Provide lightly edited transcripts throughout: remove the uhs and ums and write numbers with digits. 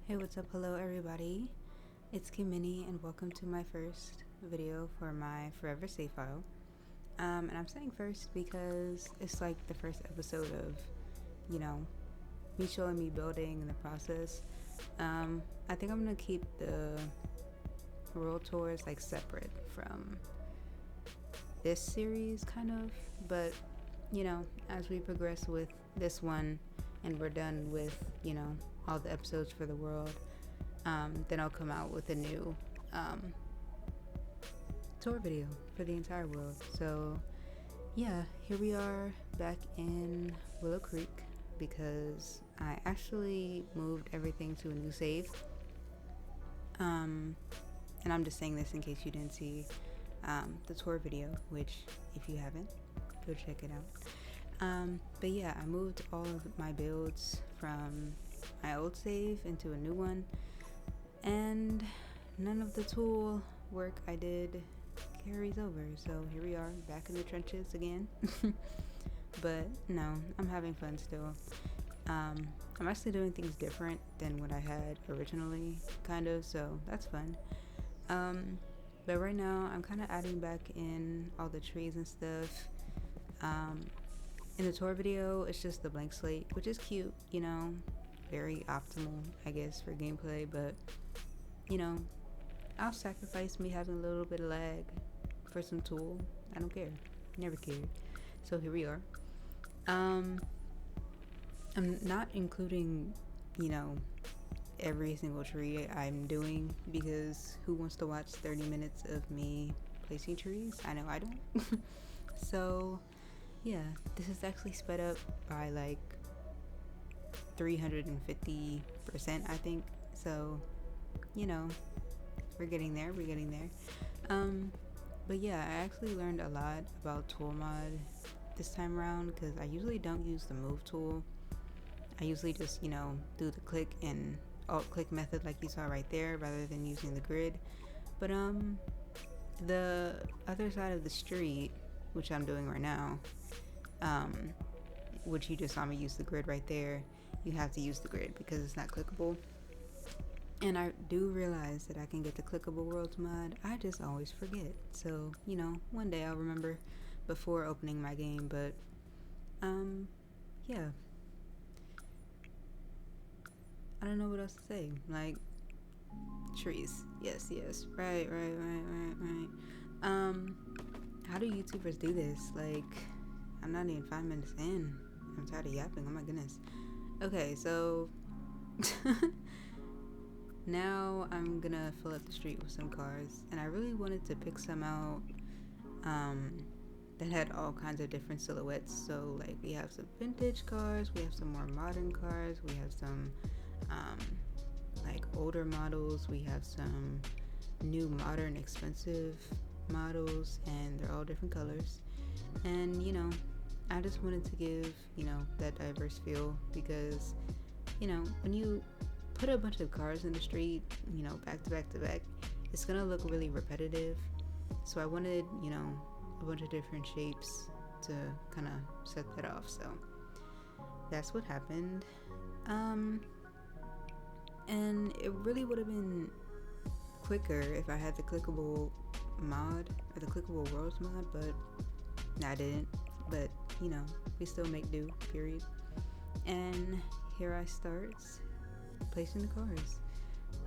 Hey, what's up? Hello everybody, it's Kiamini and welcome to my first video for my forever save file. And I'm saying first because it's like the first episode of, me showing me building and the process. I think I'm gonna keep the world tours like separate from this series kind of, but as we progress with this one and we're done with all the episodes for the world, then I'll come out with a new tour video for the entire world. So yeah, here we are back in Willow Creek because I actually moved everything to a new save. And I'm just saying this in case you didn't see the tour video, which if you haven't, go check it out. But yeah, I moved all of my builds from my old save into a new one, and none of the tool work I did carries over. So here we are back in the trenches again. But no, I'm having fun still. I'm actually doing things different than what I had originally, kind of, so that's fun. But right now I'm kind of adding back in all the trees and stuff. In the tour video, it's just the blank slate, which is cute, very optimal, I guess, for gameplay, but I'll sacrifice me having a little bit of lag for some tool. I don't care. Never cared. So here we are. I'm not including, every single tree I'm doing, because who wants to watch 30 minutes of me placing trees? I know I don't. So yeah, this is actually sped up by like 350%, I think. So we're getting there. But yeah, I actually learned a lot about tool mod this time around, because I usually don't use the move tool. I usually just do the click and alt click method like you saw right there, rather than using the grid. But the other side of the street, which I'm doing right now, which you just saw me use the grid right there, you have to use the grid because it's not clickable. And I do realize that I can get the clickable worlds mod. I just always forget. So, one day I'll remember before opening my game. But, yeah. I don't know what else to say. Like, trees. Yes. Right. How do YouTubers do this? Like, I'm not even 5 minutes in. I'm tired of yapping. Oh my goodness. Okay, so now I'm gonna fill up the street with some cars, and I really wanted to pick some out that had all kinds of different silhouettes. So like, we have some vintage cars, we have some more modern cars, we have some like older models, we have some new modern expensive models, and they're all different colors. And I just wanted to give that diverse feel, because when you put a bunch of cars in the street, back to back to back, it's gonna look really repetitive. So I wanted a bunch of different shapes to kind of set that off. So that's what happened. And it really would have been quicker if I had the clickable mod, or the clickable worlds mod, but I didn't. But we still make do, period. And here I start placing the cars.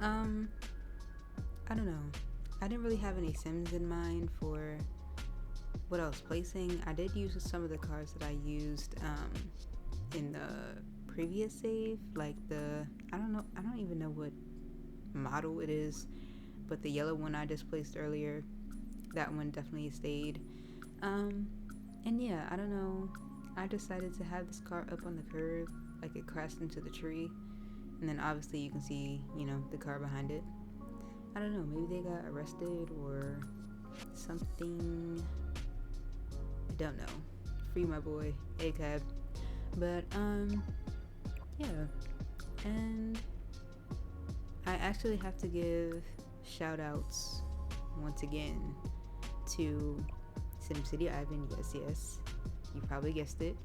I don't know, I didn't really have any sims in mind for what I was placing. I did use some of the cars that I used in the previous save, like I don't even know what model it is, but the yellow one I just placed earlier, that one definitely stayed. And yeah, I don't know, I decided to have this car up on the curb, like it crashed into the tree, and then obviously you can see the car behind it. I don't know, maybe they got arrested or something, I don't know. Free my boy A-Cab. But yeah, and I actually have to give shout outs once again to SimCity Ivan. Yes, you probably guessed it.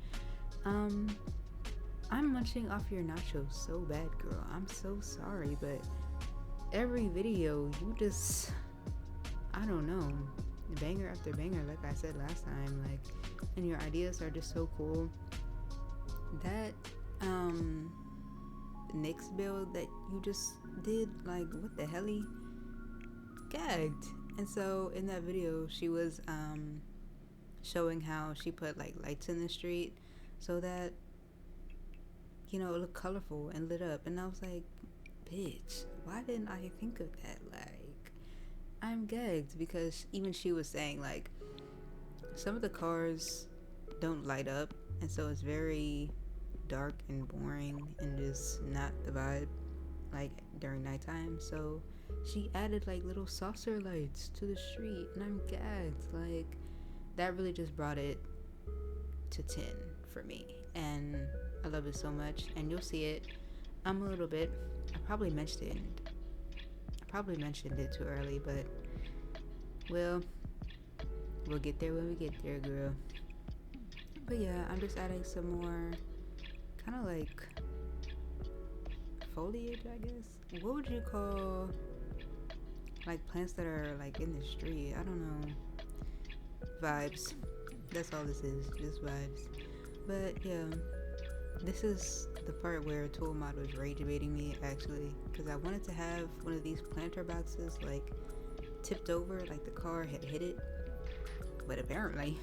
I'm munching off your nachos so bad, girl. I'm so sorry, but every video you just, I don't know, banger after banger, like I said last time, like, and your ideas are just so cool. That Nyx build that you just did, like, what the helly? Gagged. And so in that video she was showing how she put like lights in the street so that, you know, it looked colorful and lit up, and I was like, bitch, why didn't I think of that? Like, I'm gagged, because even she was saying like some of the cars don't light up, and so it's very dark and boring and just not the vibe like during nighttime. So she added like little saucer lights to the street, and I'm gagged. Like, that really just brought it to 10 for me, and I love it so much. And you'll see it. I'm a little bit, I probably mentioned it too early, but well, we'll get there when we get there, girl. But yeah, I'm just adding some more kind of like foliage, I guess. What would you call like plants that are like in the street? I don't know. Vibes. That's all this is, just vibes. But yeah, this is the part where Toolmod was rage baiting me, actually, because I wanted to have one of these planter boxes like tipped over, like the car had hit it, but apparently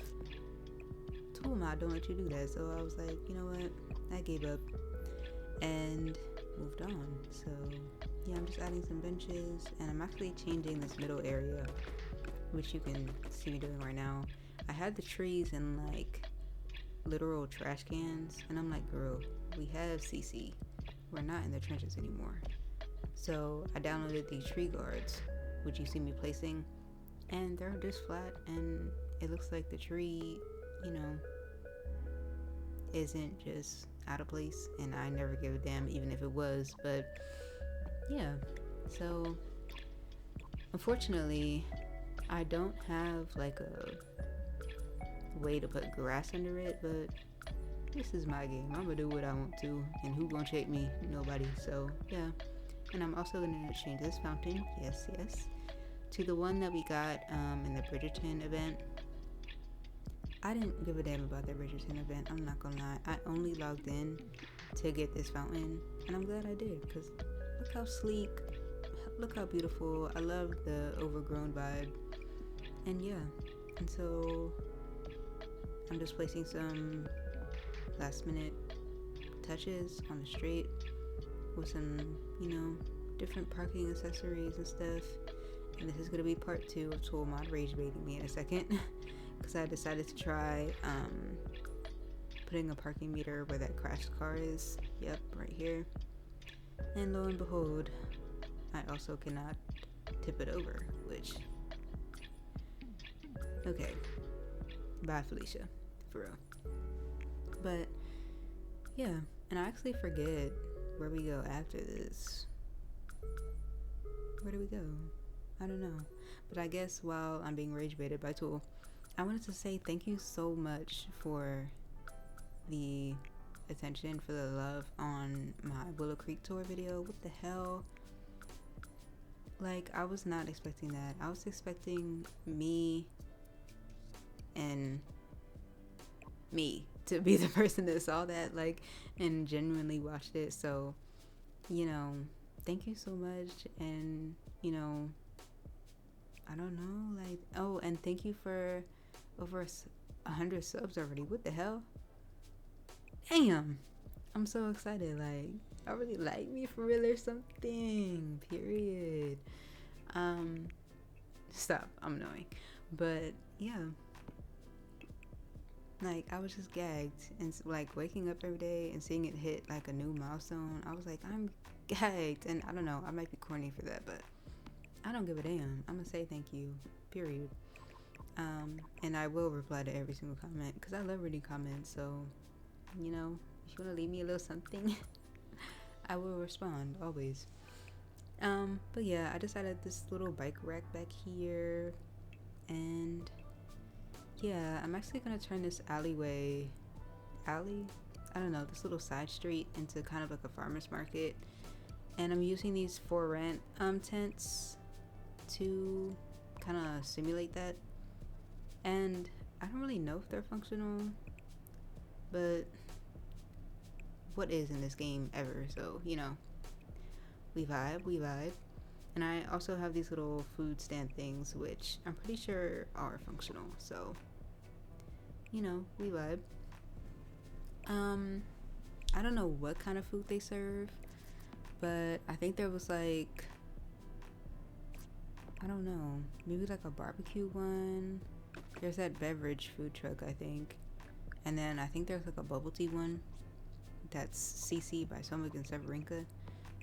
Toolmod don't let you do that. So I was like, you know what, I gave up and moved on. So yeah, I'm just adding some benches, and I'm actually changing this middle area, which you can see me doing right now. I had the trees in like literal trash cans, and I'm like, girl, we have CC, we're not in the trenches anymore. So I downloaded these tree guards, which you see me placing, and they're just flat, and it looks like the tree, you know, isn't just out of place, and I never give a damn even if it was. But yeah, so unfortunately I don't have like a way to put grass under it, but this is my game. I'm gonna do what I want to, and who gonna check me? Nobody. So yeah. And I'm also gonna change this fountain, yes, to the one that we got in the Bridgerton event. I didn't give a damn about the Bridgerton event, I'm not gonna lie. I only logged in to get this fountain, and I'm glad I did, because look how sleek, look how beautiful. I love the overgrown vibe. And yeah, and so I'm just placing some last minute touches on the street with some, you know, different parking accessories and stuff. And this is going to be part 2 of Toolmod rage baiting me in a second, because I decided to try putting a parking meter where that crashed car is. Yep, right here. And lo and behold, I also cannot tip it over, which, okay, bye Felicia, for real. But yeah, and I actually forget where we go after this. Where do we go? I don't know. But I guess while I'm being rage baited by Tool, I wanted to say thank you so much for the attention, for the love on my Willow Creek tour video. What the hell? Like, I was not expecting that. I was expecting me to be the person that saw that, like, and genuinely watched it. So, you know, thank you so much. And, you know, I don't know, like, oh, and thank you for over 100 subs already. What the hell? Damn, I'm so excited. Like, I really like me for real or something, period. Stop, I'm annoying. But yeah, like, I was just gagged, and like waking up every day and seeing it hit like a new milestone, I was like, I'm gagged. And I don't know, I might be corny for that, but I don't give a damn. I'm gonna say thank you, period. And I will reply to every single comment, because I love reading comments. So, you know, if you want to leave me a little something, I will respond, always. But yeah, I just added this little bike rack back here, and yeah, I'm actually gonna turn this alley, I don't know, this little side street into kind of like a farmer's market. And I'm using these for rent tents to kind of simulate that. And I don't really know if they're functional, but what is in this game ever? So, you know, we vibe. And I also have these little food stand things, which I'm pretty sure are functional. So, you know, we vibe. I don't know what kind of food they serve, but I think there was like, I don't know, maybe like a barbecue one. There's that beverage food truck, I think. And then I think there's like a bubble tea one. That's CC by Somik and Severinka,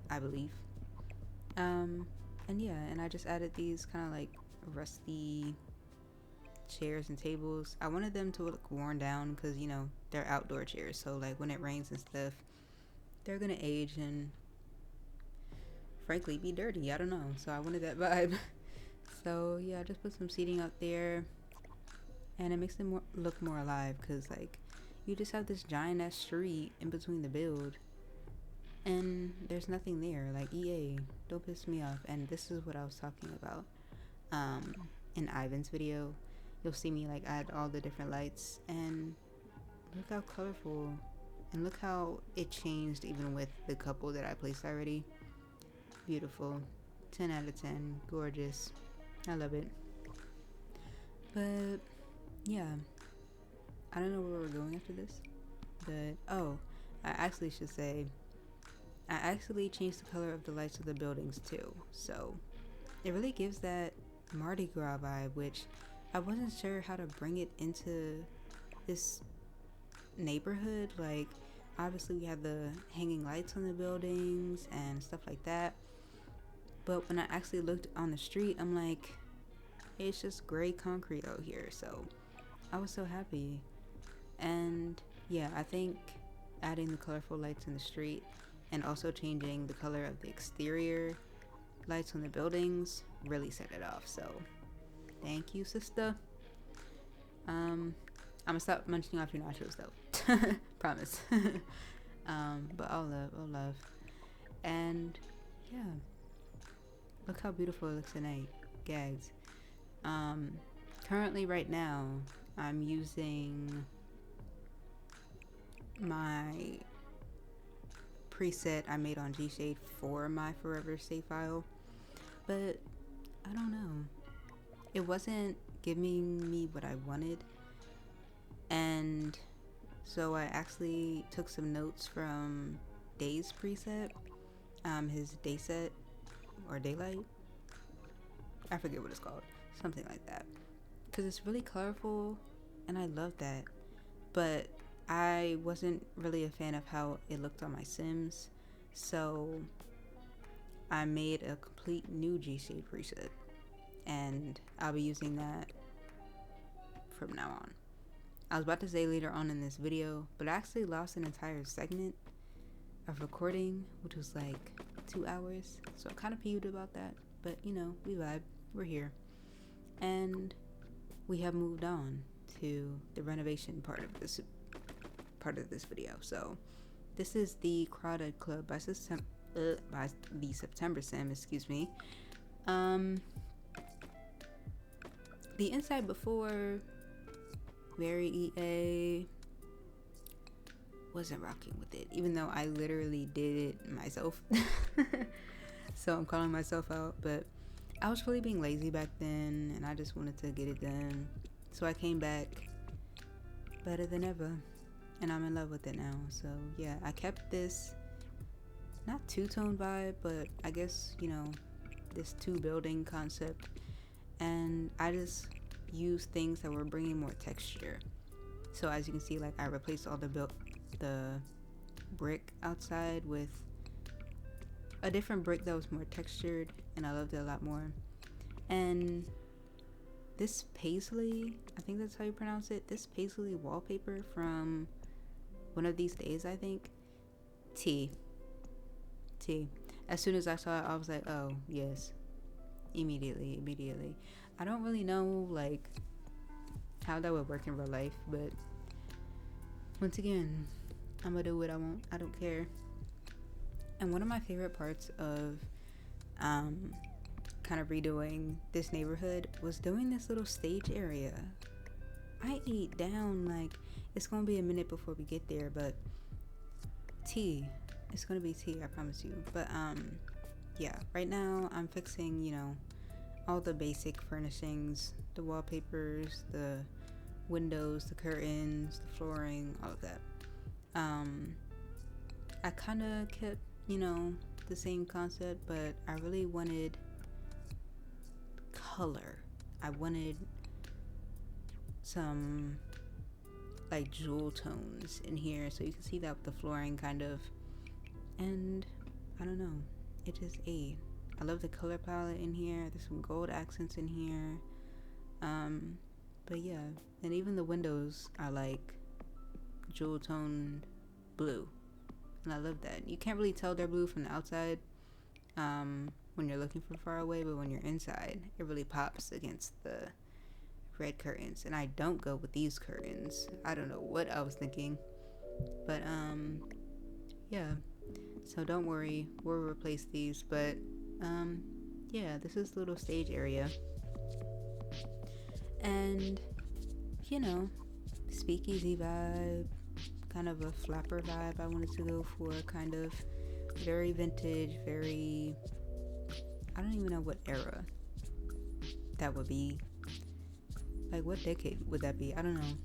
I believe. And yeah, and I just added these kind of like rusty chairs and tables. I wanted them to look worn down because, you know, they're outdoor chairs, so like when it rains and stuff, they're gonna age and frankly be dirty. I don't know, so I wanted that vibe. So yeah, I just put some seating out there, and it makes them look more alive because like you just have this giant ass street in between the build and there's nothing there. Like, EA, don't piss me off. And this is what I was talking about in Ivan's video. You'll see me like add all the different lights, and look how colorful, and look how it changed even with the couple that I placed already. Beautiful. 10 out of 10. Gorgeous. I love it. But yeah, I don't know where we're going after this, but oh, I actually should say I actually changed the color of the lights of the buildings too, so it really gives that Mardi Gras vibe, which I wasn't sure how to bring it into this neighborhood. Like, obviously we have the hanging lights on the buildings and stuff like that, but when I actually looked on the street, I'm like, it's just gray concrete out here. So I was so happy. And yeah, I think adding the colorful lights in the street and also changing the color of the exterior lights on the buildings really set it off. So thank you, sister. I'm gonna stop munching off your nachos though. Promise. But all love. And yeah, look how beautiful it looks tonight. Gags. Currently right now I'm using my preset I made on gshade for my forever save file, but I don't know, it wasn't giving me what I wanted, and so I actually took some notes from Day's preset, his DEYSET or daylight, I forget what it's called, something like that, because it's really colorful and I love that, but I wasn't really a fan of how it looked on my Sims, so I made a complete new gshade preset, and I'll be using that from now on. I was about to say later on in this video, but I actually lost an entire segment of recording, which was like 2 hours, so I'm kind of peeved about that, but you know, we vibe, we're here, and we have moved on to the renovation part of this video. So this is the Crawdad Club by the September Sim, excuse me. The inside before, very EA, wasn't rocking with it, even though I literally did it myself. So I'm calling myself out, but I was really being lazy back then and I just wanted to get it done, so I came back better than ever, and I'm in love with it now. So yeah, I kept this not two-tone vibe, but I guess, you know, this two building concept, and I just used things that were bringing more texture. So as you can see, like, I replaced all the brick outside with a different brick that was more textured, and I loved it a lot more. And this paisley, I think that's how you pronounce it, this paisley wallpaper from One of These Days, I think, T. As soon as I saw it, I was like, oh yes, immediately. I don't really know like how that would work in real life, but once again, I'm gonna do what I want. I don't care. And one of my favorite parts of kind of redoing this neighborhood was doing this little stage area. I ate down, like, it's gonna be a minute before we get there, but tea. It's gonna be tea, I promise you. But yeah, right now I'm fixing, you know, all the basic furnishings, the wallpapers, the windows, the curtains, the flooring, all of that. I kind of kept, you know, the same concept, but I really wanted color. I wanted some like jewel tones in here, so you can see that with the flooring kind of. And I don't know, it just ate. I love the color palette in here. There's some gold accents in here. But yeah, and even the windows are like jewel toned blue, and I love that. You can't really tell they're blue from the outside when you're looking from far away, but when you're inside, it really pops against the red curtains. And I don't go with these curtains. I don't know what I was thinking, but yeah, so don't worry, we'll replace these. But yeah, this is a little stage area, and you know, speakeasy vibe, kind of a flapper vibe I wanted to go for, kind of very vintage, very, I don't even know what era that would be. Like, what decade would that be? I don't know.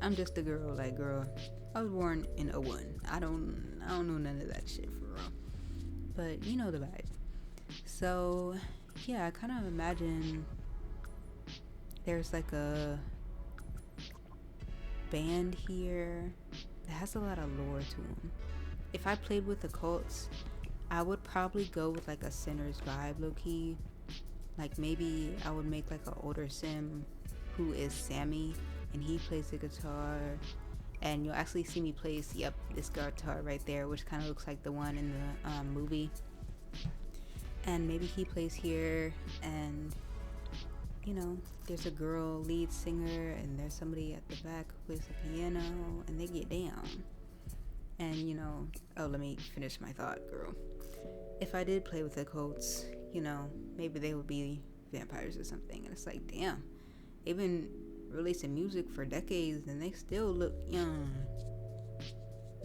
I'm just a girl, like, girl, I was born in 01. I don't know none of that shit for real. But you know the vibe. So yeah, I kind of imagine there's like a band here that has a lot of lore to them. If I played with the cults, I would probably go with like a Sinners vibe, low-key. Like, maybe I would make like an older sim who is Sammy, and he plays the guitar, and you'll actually see me play this guitar right there, which kind of looks like the one in the movie. And maybe he plays here, and you know, there's a girl lead singer, and there's somebody at the back who plays the piano, and they get down. And you know, oh, let me finish my thought, girl. If I did play with the cults, you know, maybe they would be vampires or something. And it's like, damn, they've been releasing music for decades and they still look young.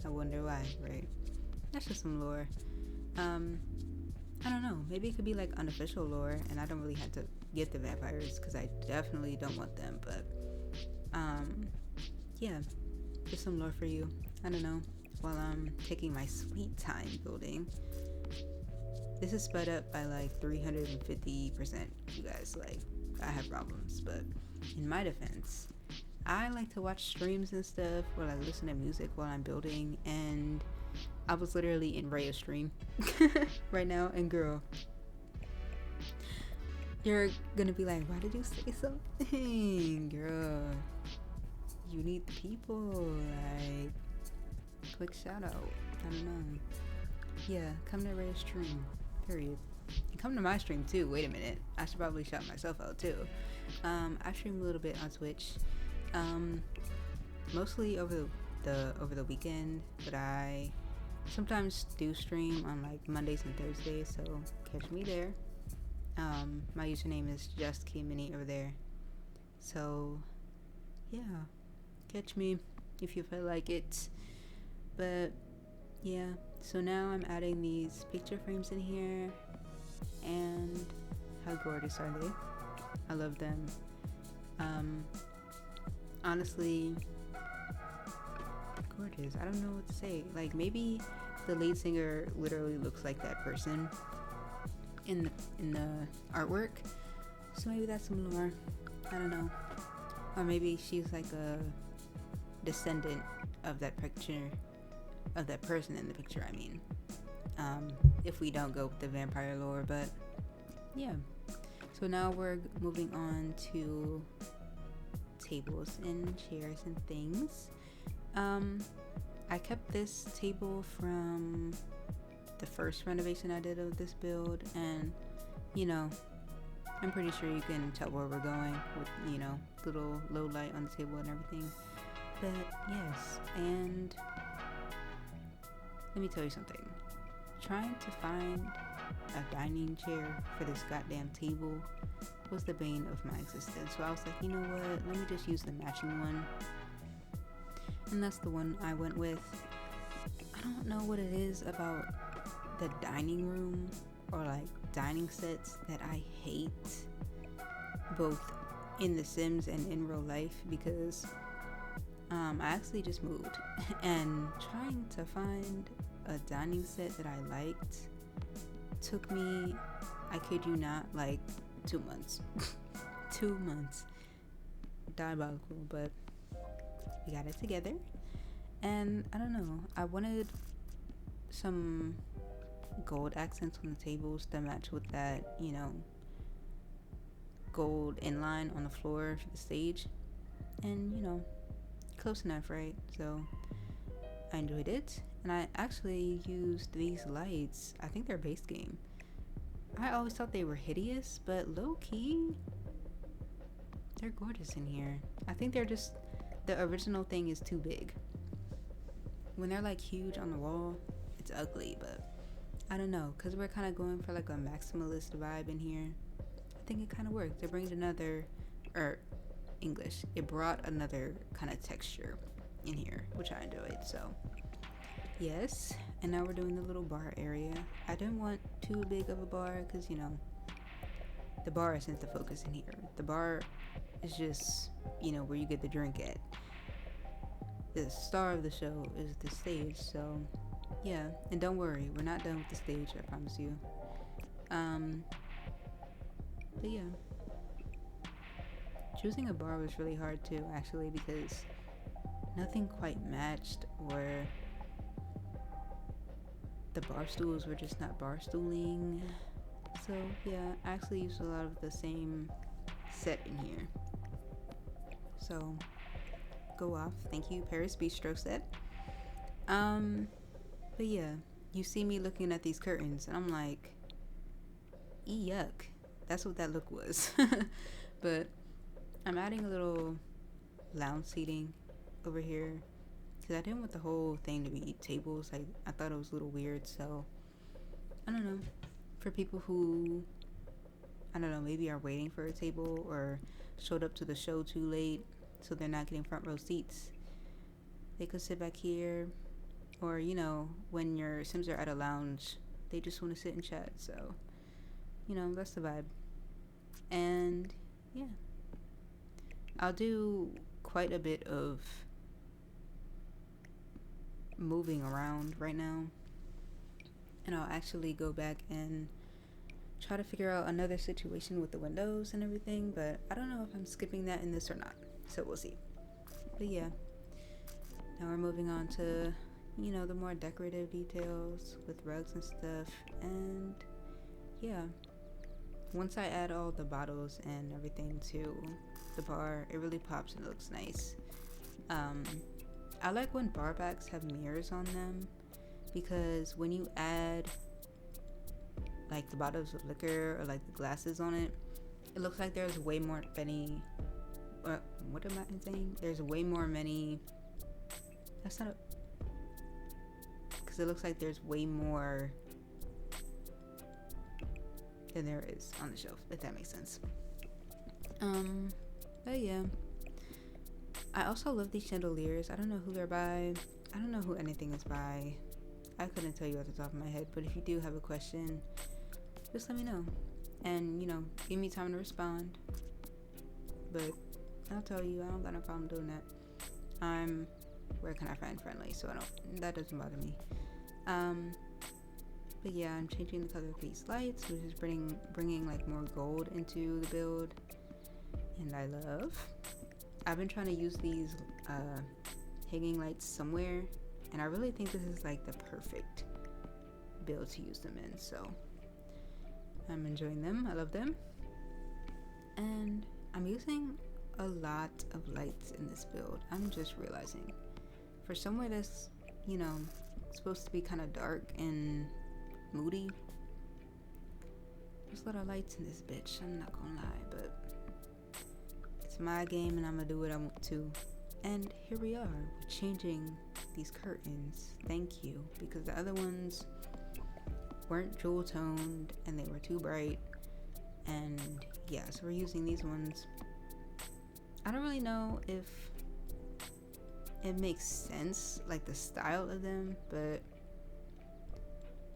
I wonder why, right? That's just some lore. I don't know, maybe it could be like unofficial lore, and I don't really have to get the vampires because I definitely don't want them. But yeah, just some lore for you. I don't know, while I'm taking my sweet time building. This is sped up by like 350%, you guys. Like, I have problems, but in my defense, I like to watch streams and stuff, or like listen to music while I'm building, and I was literally in Rhea's stream right now, and girl, you're gonna be like, why did you say something? Girl, you need people, like, quick shout out. I don't know. Yeah, come to Rhea's stream, period. And come to my stream too. Wait a minute, I should probably shout myself out too. I stream a little bit on Twitch, mostly over the weekend, but I sometimes do stream on like Mondays and Thursdays, so catch me there. My username is just kiamini over there, so yeah, catch me if you feel like it. But yeah, so now I'm adding these picture frames in here, and how gorgeous are they? I love them. Honestly, gorgeous. I don't know what to say. Like, maybe the lead singer literally looks like that person in the artwork, so maybe that's some lore. I don't know. Or maybe she's like a descendant of that picture, of that person in the picture, I mean. If we don't go with the vampire lore. But yeah, so now we're moving on to tables and chairs and things. I kept this table from the first renovation I did of this build, and you know, I'm pretty sure you can tell where we're going with, you know, little low light on the table and everything. But yes, and let me tell you something. Trying to find a dining chair for this goddamn table was the bane of my existence. So I was like, you know what? Let me just use the matching one. And that's the one I went with. I don't know what it is about the dining room or like dining sets that I hate, both in The Sims and in real life, because I actually just moved and trying to find a dining set that I liked took me, I kid you not, like 2 months. 2 months. Diabolical, but we got it together. And I don't know, I wanted some gold accents on the tables to match with that, you know, gold inline on the floor for the stage. And, you know, close enough, right? So I enjoyed it. And I actually used these lights. I think they're base game. I always thought they were hideous, but low-key, they're gorgeous in here. I think they're just, the original thing is too big. When they're like huge on the wall, it's ugly, but I don't know, because we're kind of going for like a maximalist vibe in here. I think it kind of worked. It brings another, it brought another kind of texture in here, which I enjoyed. So yes, and now we're doing the little bar area. I didn't want too big of a bar because, you know, the bar isn't the focus in here. The bar is just, you know, where you get the drink at. The star of the show is the stage. So yeah, and don't worry, we're not done with the stage, I promise you. But yeah, choosing a bar was really hard too, actually, because nothing quite matched, or the bar stools were just not bar stooling. So yeah, I actually used a lot of the same set in here. So go off, thank you, Paris Bistro set. But yeah, you see me looking at these curtains and I'm like, yuck. That's what that look was. But I'm adding a little lounge seating over here because I didn't want the whole thing to be tables. I thought it was a little weird. So I don't know, for people who, I don't know, maybe are waiting for a table or showed up to the show too late, so they're not getting front row seats, they could sit back here. Or, you know, when your Sims are at a lounge, they just want to sit and chat. So, you know, that's the vibe. And yeah, I'll do quite a bit of moving around right now, and I'll actually go back and try to figure out another situation with the windows and everything, but I don't know if I'm skipping that in this or not, so we'll see. But yeah, now we're moving on to, you know, the more decorative details with rugs and stuff. And yeah, once I add all the bottles and everything to the bar, it really pops and looks nice. I like when bar backs have mirrors on them, because when you add like the bottles of liquor or like the glasses on it, it looks like there's way more many, what am I saying? There's way more many, that's not a, because it looks like there's way more than there is on the shelf, if that makes sense. But yeah, I also love these chandeliers. I don't know who they're by. I don't know who anything is by. I couldn't tell you at the top of my head, but if you do have a question, just let me know, and, you know, give me time to respond. But I'll tell you, I don't got no problem doing that. I'm, where can I find friendly, so that doesn't bother me. But yeah, I'm changing the color of these lights, which is bringing like more gold into the build, and I've been trying to use these hanging lights somewhere, and I really think this is like the perfect build to use them in, so I'm enjoying them. I love them. And I'm using a lot of lights in this build. I'm just realizing, for somewhere that's, you know, supposed to be kind of dark and moody, there's a lot of lights in this bitch, I'm not gonna lie, but it's my game and I'm gonna do what I want to. And here we are, we're changing these curtains. Thank you, because the other ones weren't jewel toned and they were too bright. And yeah, so we're using these ones. I don't really know if it makes sense, like the style of them, but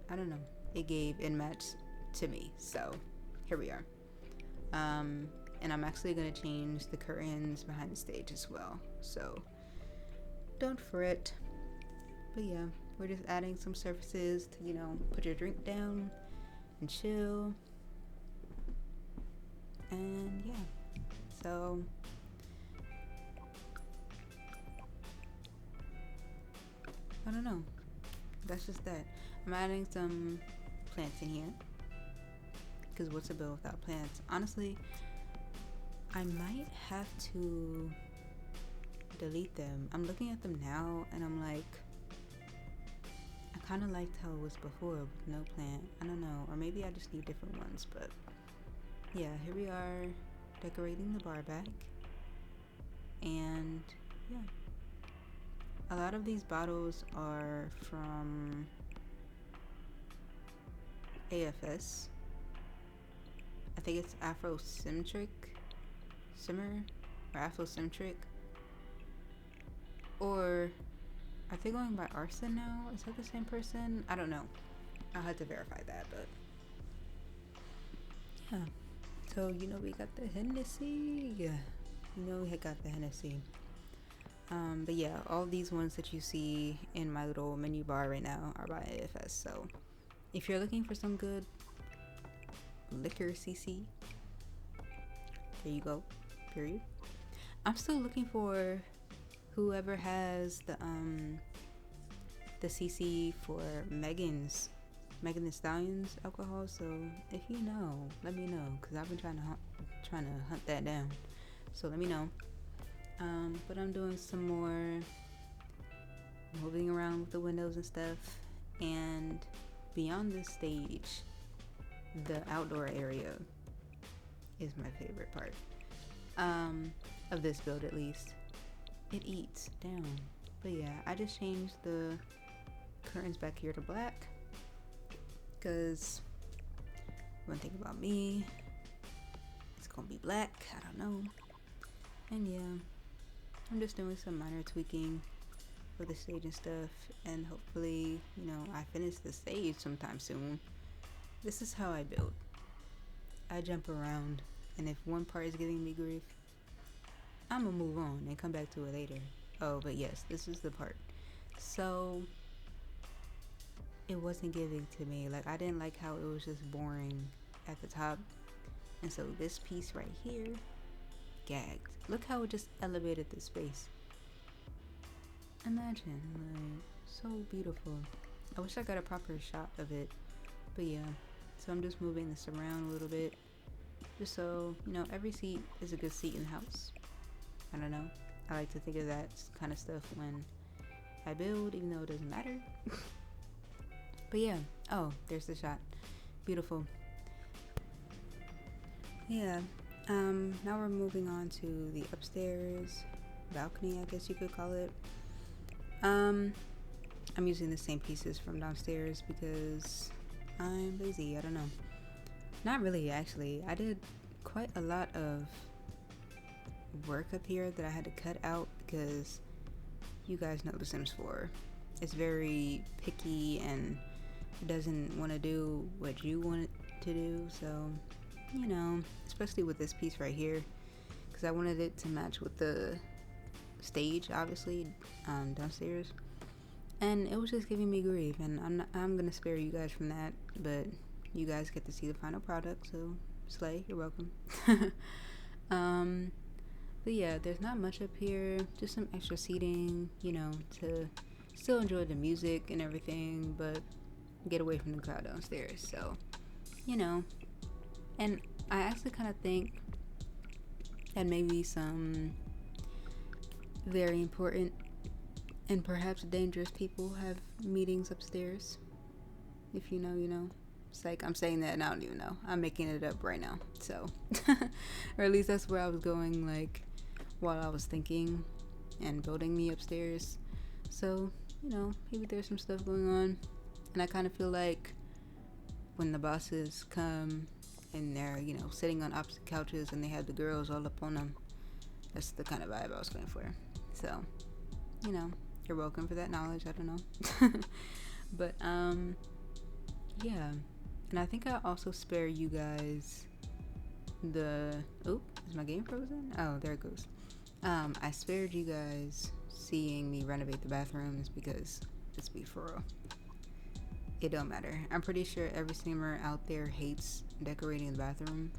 I don't know. It matched to me, so here we are. And I'm actually gonna change the curtains behind the stage as well, so don't fret. But yeah, we're just adding some surfaces to, you know, put your drink down and chill. And yeah, so I don't know, that's just that. I'm adding some plants in here, because what's a build without plants? Honestly, I might have to delete them. I'm looking at them now and I'm like, I kind of liked how it was before with no plant. I don't know, or maybe I just need different ones. But yeah, here we are decorating the bar back. And yeah, a lot of these bottles are from AFS. I think it's Afrocentric Simmer or Afrocentric, or are they going by Arson now? Is that the same person? I don't know. I'll have to verify that, but yeah. So you know we got the Hennessy. Yeah, you know we got the Hennessy. But yeah, all these ones that you see in my little menu bar right now are by AFS. So if you're looking for some good liquor CC, there you go. Period. I'm still looking for whoever has the CC for Megan Thee Stallion's alcohol. So if you know, let me know, because I've been trying to hunt that down. So let me know. But I'm doing some more moving around with the windows and stuff. And beyond this stage, the outdoor area is my favorite part of this build, at least. It eats down. But yeah, I just changed the curtains back here to black, because one thing about me, it's gonna be black. I don't know. And yeah, I'm just doing some minor tweaking for the stage and stuff, and hopefully, you know, I finish the stage sometime soon. This is how I build. I jump around, and if one part is giving me grief, I'm gonna move on and come back to it later. Oh, but yes, this is the part. So it wasn't giving to me. Like, I didn't like how it was just boring at the top, and so this piece right here gagged. Look how it just elevated the space. Imagine, like, so beautiful. I wish I got a proper shot of it, but yeah. So I'm just moving this around a little bit, just so, you know, every seat is a good seat in the house. I don't know. I like to think of that kind of stuff when I build, even though it doesn't matter. But yeah. Oh, there's the shot. Beautiful. Yeah. Now we're moving on to the upstairs balcony, I guess you could call it. I'm using the same pieces from downstairs because I'm lazy. I don't know. Not really, actually. I did quite a lot of work up here that I had to cut out because you guys know The Sims 4. It's very picky and doesn't want to do what you want it to do. So, you know, especially with this piece right here, because I wanted it to match with the stage, obviously, downstairs, and it was just giving me grief. And I'm gonna spare you guys from that, but you guys get to see the final product, so slay, you're welcome. But yeah, there's not much up here, just some extra seating, you know, to still enjoy the music and everything, but get away from the crowd downstairs. So, you know, and I actually kind of think that maybe some very important and perhaps dangerous people have meetings upstairs. If you know, you know. It's like I'm saying that and I don't even know. I'm making it up right now. So, or at least that's where I was going, like, while I was thinking and building the upstairs. So, you know, maybe there's some stuff going on. And I kind of feel like when the bosses come and they're, you know, sitting on opposite couches and they have the girls all up on them, that's the kind of vibe I was going for. So, you know, you're welcome for that knowledge. I don't know. But, yeah. And I think I also spare you guys is my game frozen? Oh, there it goes. I spared you guys seeing me renovate the bathrooms because, let's be for real, it don't matter. I'm pretty sure every streamer out there hates decorating the bathroom,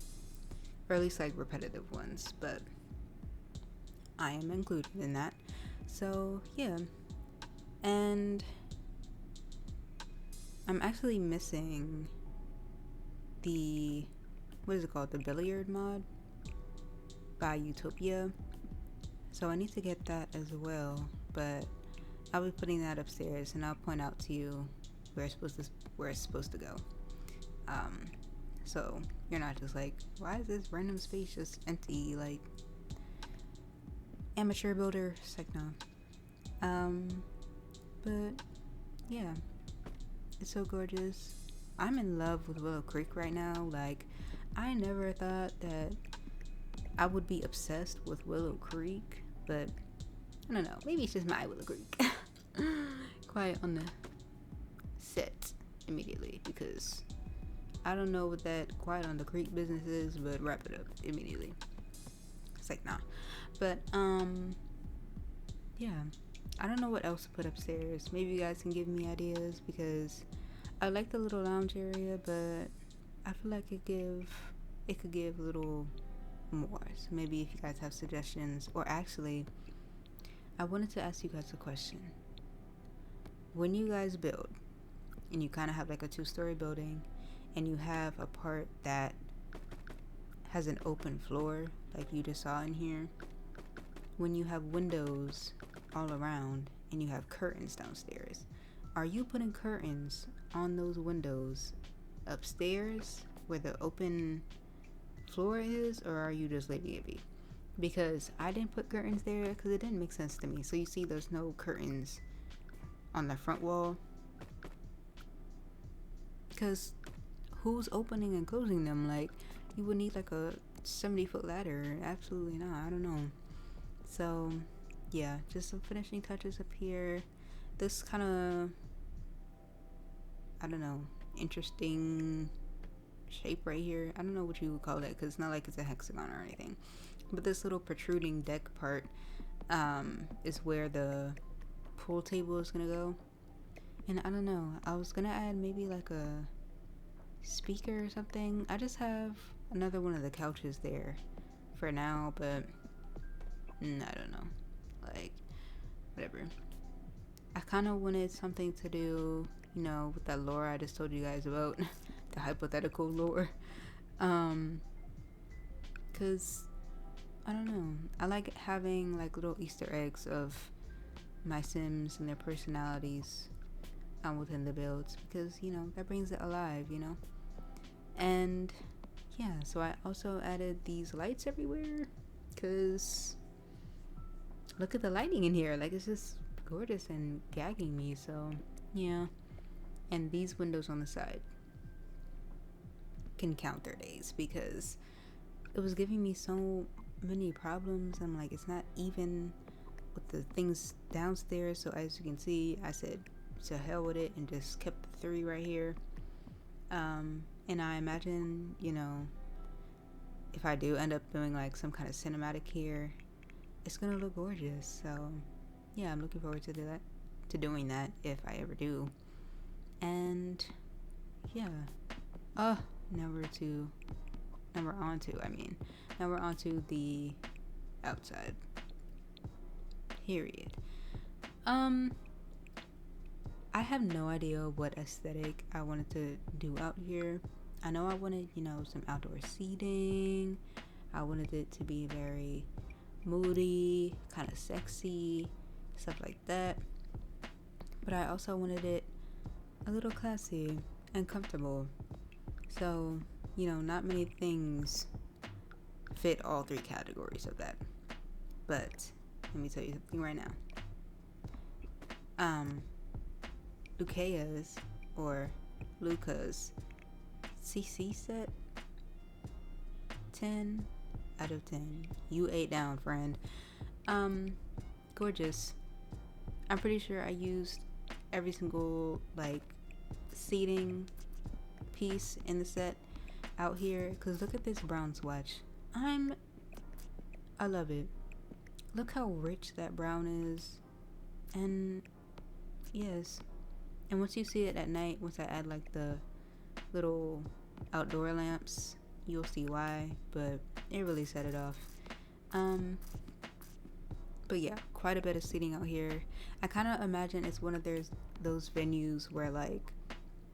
or at least like repetitive ones, but I am included in that. So yeah, and I'm actually missing the, what is it called, the billiard mod by Utopia. So I need to get that as well, but I'll be putting that upstairs and I'll point out to you where it's supposed to go. So you're not just like, why is this random space just empty, like amateur builder? It's like, no. But yeah, it's so gorgeous. I'm in love with Willow Creek right now. Like, I never thought that I would be obsessed with Willow Creek, but I don't know, maybe it's just my Willow Creek. Quiet on the set immediately, because I don't know what that quiet on the creek business is, but wrap it up immediately. It's like, nah. But yeah, I don't know what else to put upstairs. Maybe you guys can give me ideas, because I like the little lounge area, but I feel like it could give a little more. So maybe if you guys have suggestions, or actually, I wanted to ask you guys a question. When you guys build, and you kind of have like a 2-story building, and you have a part that has an open floor, like you just saw in here, when you have windows all around and you have curtains downstairs, are you putting curtains on those windows upstairs where the open floor is, or are you just leaving it be? Because I didn't put curtains there because it didn't make sense to me. So you see there's no curtains on the front wall, because who's opening and closing them? Like, you would need like a 70-foot ladder. Absolutely not. I don't know. So yeah, just some finishing touches up here. This kind of, I don't know, interesting shape right here. I don't know what you would call it, because it's not like it's a hexagon or anything, but this little protruding deck part is where the pool table is gonna go. And I don't know, I was gonna add maybe like a speaker or something. I just have another one of the couches there for now, but I don't know, like, whatever. I kind of wanted something to do, you know, with that lore I just told you guys about, the hypothetical lore, because I don't know, I like having like little Easter eggs of my Sims and their personalities within the builds, because, you know, that brings it alive, you know. And yeah, so I also added these lights everywhere, because look at the lighting in here, like, it's just gorgeous and gagging me. So yeah, and these windows on the side can count their days, because it was giving me so many problems. I'm like, it's not even with the things downstairs. So as you can see, I said to hell with it and just kept the 3 right here. And I imagine, you know, if I do end up doing like some kind of cinematic here, it's gonna look gorgeous. So yeah, I'm looking forward to doing that if I ever do. And yeah, now we're on to the outside, period. I have no idea what aesthetic I wanted to do out here. I know I wanted, you know, some outdoor seating. I wanted it to be very moody, kind of sexy, stuff like that. But I also wanted it a little classy and comfortable. So, you know, not many things fit all 3 categories of that. But let me tell you something right now. Luca's or Luca's CC set. 10 out of 10. You ate down, friend. Gorgeous. I'm pretty sure I used every single like seating piece in the set out here, because look at this brown swatch. I love it. Look how rich that brown is. And yes, and once you see it at night, once I add like the little outdoor lamps, you'll see why, but it really set it off. But yeah, quite a bit of seating out here. I kind of imagine it's one of those venues where like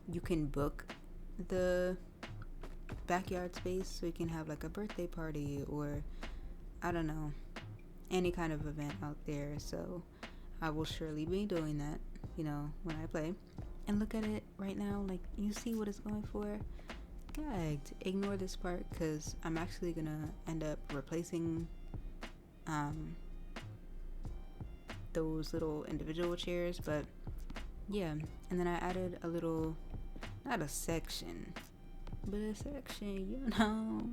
you can book the backyard space so you can have like a birthday party or I don't know, any kind of event out there. So I will surely be doing that, you know, when I play. And look at it right now, like you see what it's going for. Gagged. Ignore this part because I'm actually gonna end up replacing those little individual chairs, but yeah. And then I added a little, not a section, but a section, you know,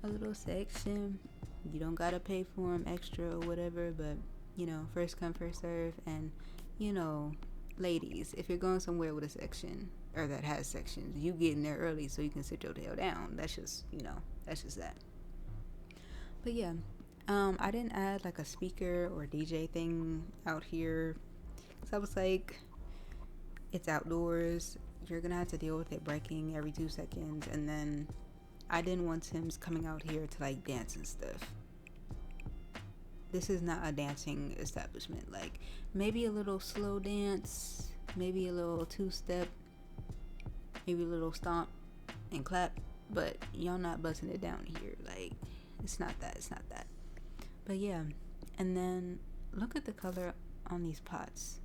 a little section. You don't gotta pay for them extra or whatever, but you know, first come first serve. And you know, ladies, if you're going somewhere with a section or that has sections, you get in there early so you can sit your tail down. That's just, you know, that's just that. But yeah, I didn't add like a speaker or DJ thing out here, so I was like, it's outdoors, you're gonna have to deal with it breaking every 2 seconds, and then I didn't want Sims coming out here to like dance and stuff. This is not a dancing establishment. Like maybe a little slow dance, maybe a little 2-step, maybe a little stomp and clap, but y'all not busting it down here. Like it's not that. But yeah, and then look at the color on these pots.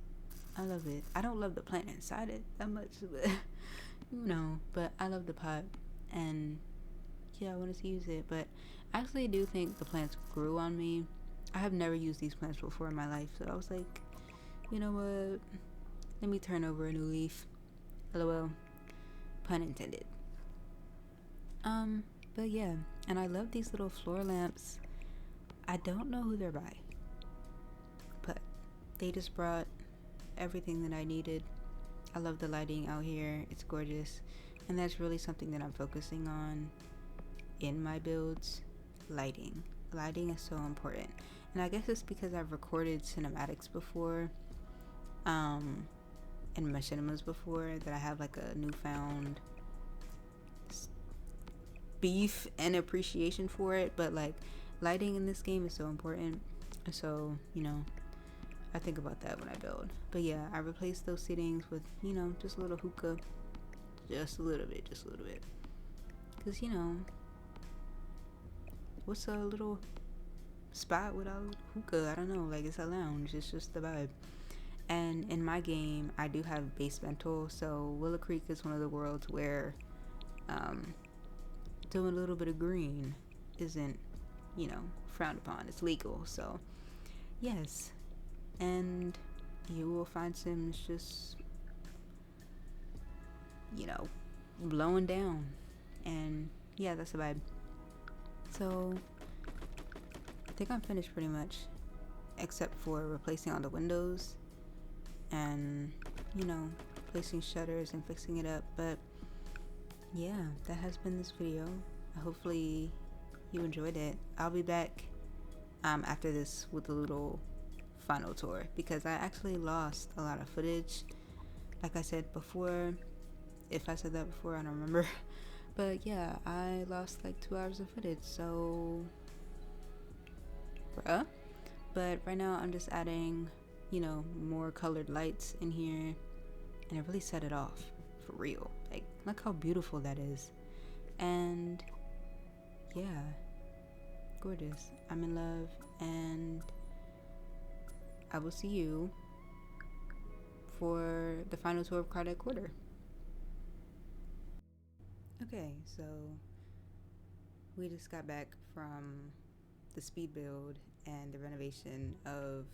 I love it. I don't love the plant inside it that much, but you know, but I love the pot, and yeah, I wanted to use it. But I actually do think the plants grew on me. I have never used these plants before in my life, so I was like, you know what, let me turn over a new leaf. LOL, pun intended. But yeah, and I love these little floor lamps. I don't know who they're by, but they just brought everything that I needed. I love the lighting out here. It's gorgeous, and that's really something that I'm focusing on in my builds. Lighting is so important, and I guess it's because I've recorded cinematics before and machinimas before that I have like a newfound beef and appreciation for it. But like lighting in this game is so important, so you know, I think about that when I build. But yeah, I replaced those seatings with, you know, just a little hookah, just a little bit, because you know, what's a little spot without hookah? I don't know, like it's a lounge, it's just the vibe. And in my game I do have base mental, so Willow Creek is one of the worlds where doing a little bit of green isn't, you know, frowned upon. It's legal. So yes, and you will find Sims just, you know, blowing down, and yeah, that's the vibe. So I think I'm finished pretty much, except for replacing all the windows and, you know, placing shutters and fixing it up. But yeah, that has been this video. Hopefully you enjoyed it. I'll be back after this with a little final tour, because I actually lost a lot of footage, like I said before. If I said that before, I don't remember. But yeah, I lost like 2 hours of footage, so bruh. But right now I'm just adding, you know, more colored lights in here, and it really set it off for real. Like, look how beautiful that is. And yeah, gorgeous. I'm in love, and I will see you for the final tour of Cardiac Quarter. Okay, so we just got back from the speed build and the renovation of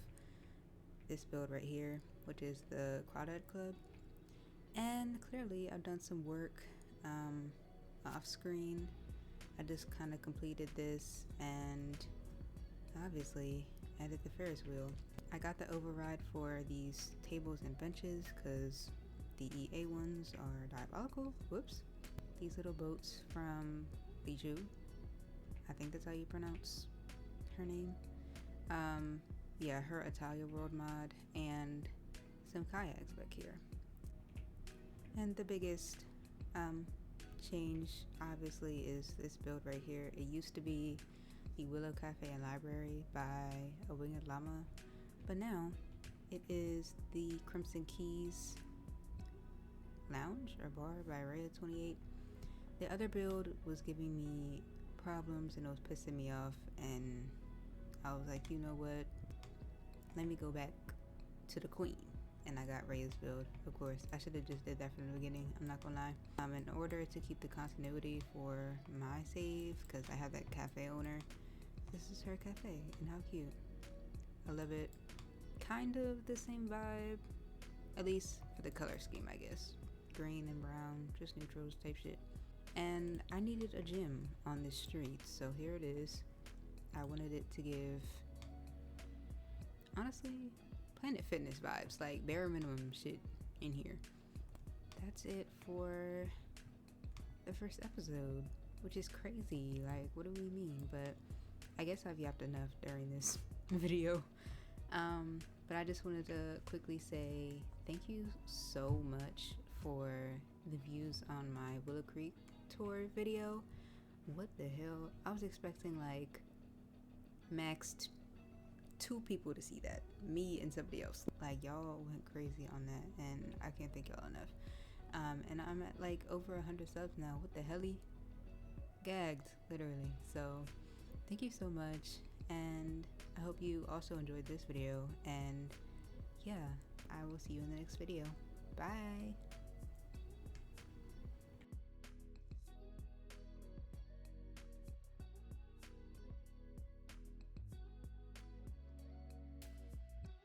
this build right here, which is the Crawdad Club. And clearly I've done some work off screen. I just kind of completed this and obviously added the Ferris wheel. I got the override for these tables and benches because the EA ones are diabolical. Whoops. These little boats from Liju. I think that's how you pronounce her name. Yeah, her Italia World mod and some kayaks back here. And the biggest change obviously is this build right here. It used to be the Willow Cafe and Library by a Winged Llama, but now it is the Crimson Keys Lounge or Bar by Raya28. The other build was giving me problems and it was pissing me off, and I was like, you know what, let me go back to the queen, and I got Raya's build. Of course, I should have just did that from the beginning, I'm not gonna lie. In order to keep the continuity for my save, because I have that cafe owner, this is her cafe, and how cute. I love it. Kind of the same vibe, at least for the color scheme, I guess. Green and brown, just neutrals type shit. And I needed a gym on this street, so here it is. I wanted it to give, honestly, Planet Fitness vibes, like bare minimum shit in here. That's it for the first episode, which is crazy. Like, what do we mean? But I guess I've yapped enough during this video. But I just wanted to quickly say thank you so much for the views on my Willow Creek tour video. What the hell? I was expecting like max 2 people to see that, me and somebody else. Like, y'all went crazy on that, and I can't thank y'all enough. And I'm at like over 100 subs now. What the helly? Gagged, literally. So thank you so much, and I hope you also enjoyed this video, and yeah, I will see you in the next video. Bye.